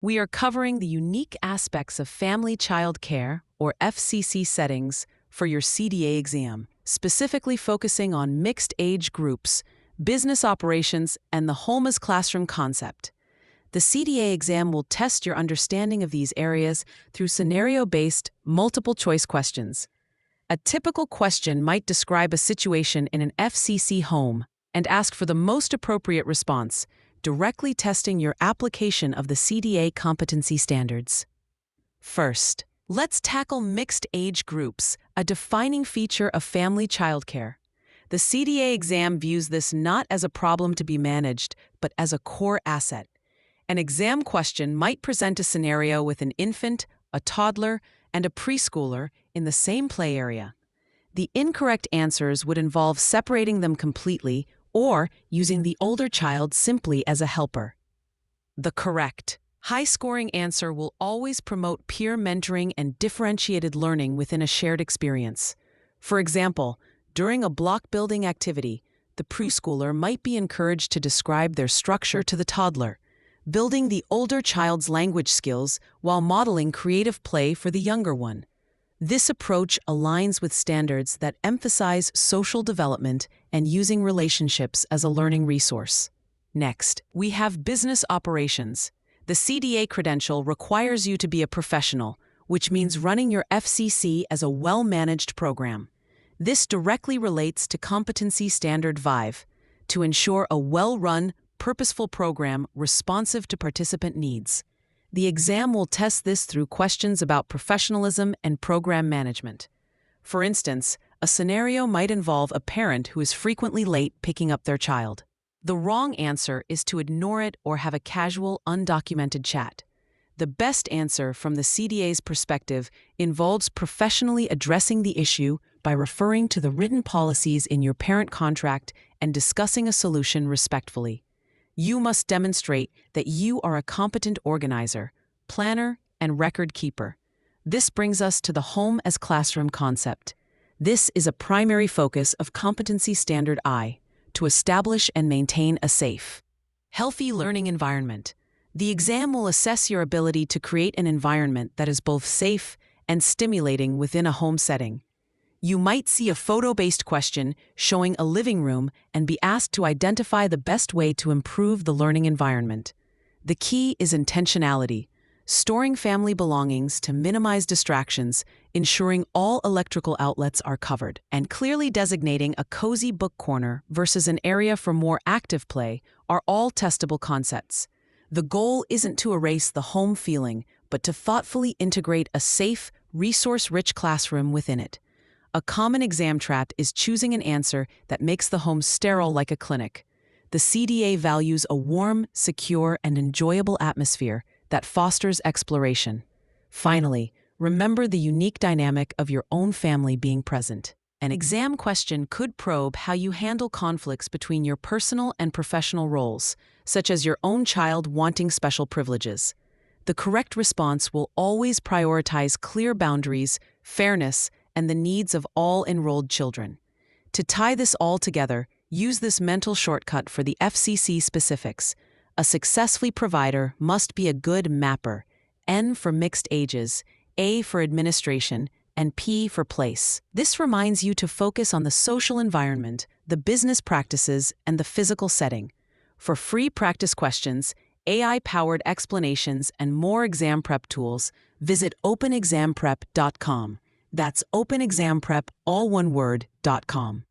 We are covering the unique aspects of family child care, or FCC settings, for your CDA exam, specifically focusing on mixed age groups, business operations, and the home as classroom concept. The CDA exam will test your understanding of these areas through scenario-based, multiple-choice questions. A typical question might describe a situation in an FCC home and ask for the most appropriate response, directly testing your application of the CDA competency standards. First, let's tackle mixed age groups, a defining feature of family childcare. The CDA exam views this not as a problem to be managed, but as a core asset. An exam question might present a scenario with an infant, a toddler, and a preschooler in the same play area. The incorrect answers would involve separating them completely or using the older child simply as a helper. The correct, high-scoring answer will always promote peer mentoring and differentiated learning within a shared experience. For example, during a block-building activity, the preschooler might be encouraged to describe their structure to the toddler, building the older child's language skills while modeling creative play for the younger one. This approach aligns with standards that emphasize social development and using relationships as a learning resource. Next, we have business operations. The CDA credential requires you to be a professional, which means running your FCC as a well-managed program. This directly relates to Competency Standard V, to ensure a well-run, purposeful program responsive to participant needs. The exam will test this through questions about professionalism and program management. For instance, a scenario might involve a parent who is frequently late picking up their child. The wrong answer is to ignore it or have a casual, undocumented chat. The best answer from the CDA's perspective involves professionally addressing the issue by referring to the written policies in your parent contract and discussing a solution respectfully. You must demonstrate that you are a competent organizer, planner, and record keeper. This brings us to the home as classroom concept. This is a primary focus of Competency Standard I, to establish and maintain a safe, healthy learning environment. The exam will assess your ability to create an environment that is both safe and stimulating within a home setting. You might see a photo-based question showing a living room and be asked to identify the best way to improve the learning environment. The key is intentionality, storing family belongings to minimize distractions, ensuring all electrical outlets are covered, and clearly designating a cozy book corner versus an area for more active play are all testable concepts. The goal isn't to erase the home feeling, but to thoughtfully integrate a safe, resource-rich classroom within it. A common exam trap is choosing an answer that makes the home sterile like a clinic. The CDA values a warm, secure, and enjoyable atmosphere that fosters exploration. Finally, remember the unique dynamic of your own family being present. An exam question could probe how you handle conflicts between your personal and professional roles, such as your own child wanting special privileges. The correct response will always prioritize clear boundaries, fairness, and the needs of all enrolled children. To tie this all together, use this mental shortcut for the FCC specifics. A successful provider must be a good mapper, N for mixed ages, A for administration, and P for place. This reminds you to focus on the social environment, the business practices, and the physical setting. For free practice questions, AI-powered explanations, and more exam prep tools, visit openexamprep.com. That's openexamprep, all one word, .com.